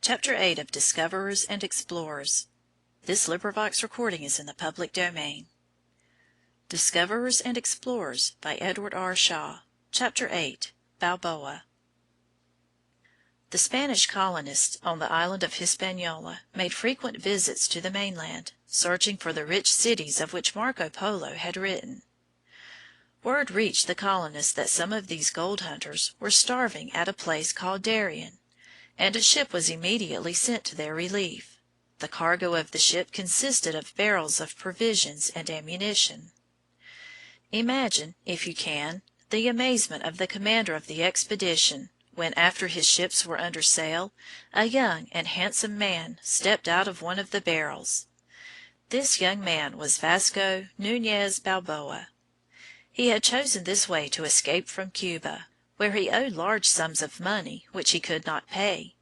Chapter 8 of Discoverers and Explorers. Discoverers and Explorers by Edward R. Shaw. Chapter 8. Balboa. The Spanish colonists on the island of Hispaniola made frequent visits to the mainland, searching for the rich cities of which Marco Polo had written. Word reached the colonists that some of these gold hunters were starving at a place called Darien, and a ship was immediately sent to their relief. The cargo of the ship consisted of barrels of provisions and ammunition. Imagine, if you can, the amazement of the commander of the expedition when, after his ships were under sail, a young and handsome man stepped out of one of the barrels. This young man was Vasco Núñez Balboa. He had chosen this way to escape from Cuba, where he owed large sums of money which he could not pay.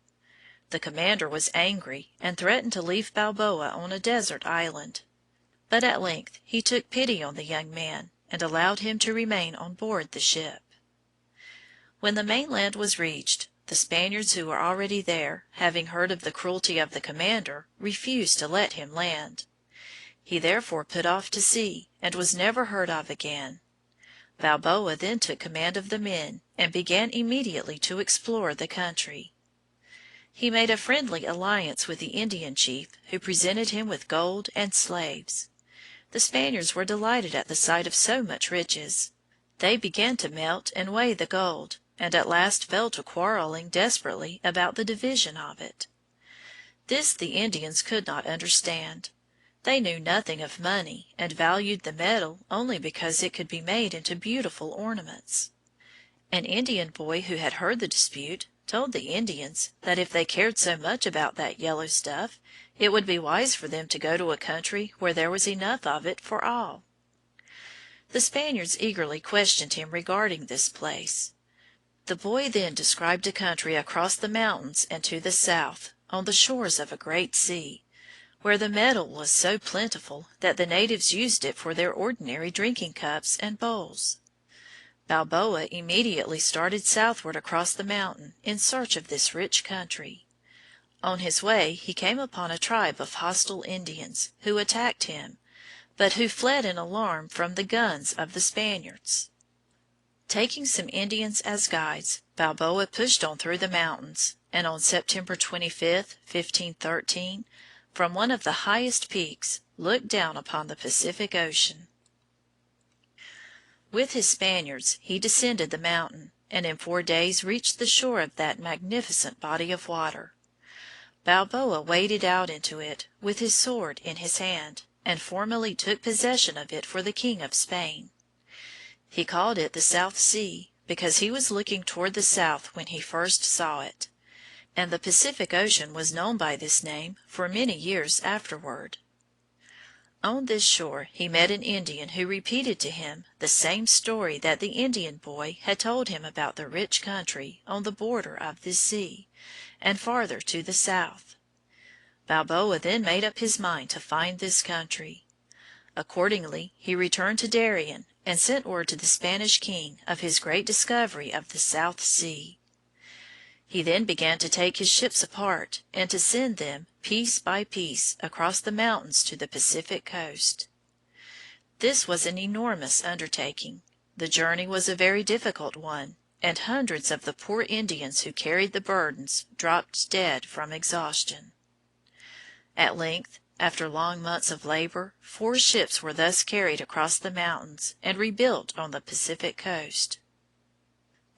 The commander was angry and threatened to leave Balboa on a desert island. But at length he took pity on the young man and allowed him to remain on board the ship. When the mainland was reached, the Spaniards who were already there, having heard of the cruelty of the commander, refused to let him land. He therefore put off to sea and was never heard of again. Balboa then took command of the men and began immediately to explore the country. He made a friendly alliance with the Indian chief, who presented him with gold and slaves. The Spaniards were delighted at the sight of so much riches. They began to melt and weigh the gold, and at last fell to quarreling desperately about the division of it. This the Indians could not understand. They knew nothing of money, and valued the metal only because it could be made into beautiful ornaments. An Indian boy who had heard the dispute told the Indians that if they cared so much about that yellow stuff, it would be wise for them to go to a country where there was enough of it for all. The Spaniards eagerly questioned him regarding this place. The boy then described a country across the mountains and to the south, on the shores of a great sea, where the metal was so plentiful that the natives used it for their ordinary drinking cups and bowls. Balboa immediately started southward across the mountain in search of this rich country. On his way he came upon a tribe of hostile Indians, who attacked him, but who fled in alarm from the guns of the Spaniards. Taking some Indians as guides, Balboa pushed on through the mountains, and on September 25, 1513, from one of the highest peaks, looked down upon the Pacific Ocean. With his Spaniards he descended the mountain, and in 4 days reached the shore of that magnificent body of water. Balboa waded out into it with his sword in his hand, and formally took possession of it for the King of Spain. He called it the South Sea, because he was looking toward the south when he first saw it, and the Pacific Ocean was known by this name for many years afterward. On this shore he met an Indian who repeated to him the same story that the Indian boy had told him about the rich country on the border of this sea, and farther to the south. Balboa then made up his mind to find this country. Accordingly he returned to Darien and sent word to the Spanish king of his great discovery of the South Sea. He then began to take his ships apart and to send them piece by piece across the mountains to the Pacific coast. This was an enormous undertaking. The journey was a very difficult one, and hundreds of the poor Indians who carried the burdens dropped dead from exhaustion. At length, after long months of labor, 4 ships were thus carried across the mountains and rebuilt on the Pacific coast.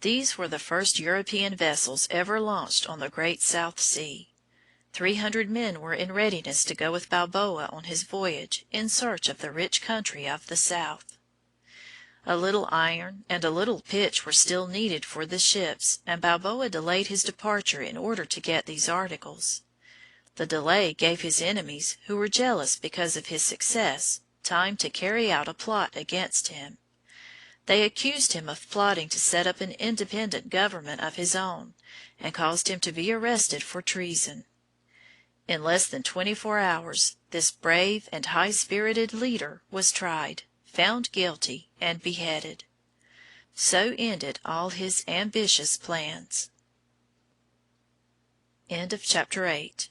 These were the first European vessels ever launched on the great South Sea. 300 men were in readiness to go with Balboa on his voyage in search of the rich country of the south. A little iron and a little pitch were still needed for the ships, and Balboa delayed his departure in order to get these articles. The delay gave his enemies, who were jealous because of his success, time to carry out a plot against him. They accused him of plotting to set up an independent government of his own, and caused him to be arrested for treason. In less than 24 hours, this brave and high-spirited leader was tried, found guilty, and beheaded. So ended all his ambitious plans. CHAPTER IX.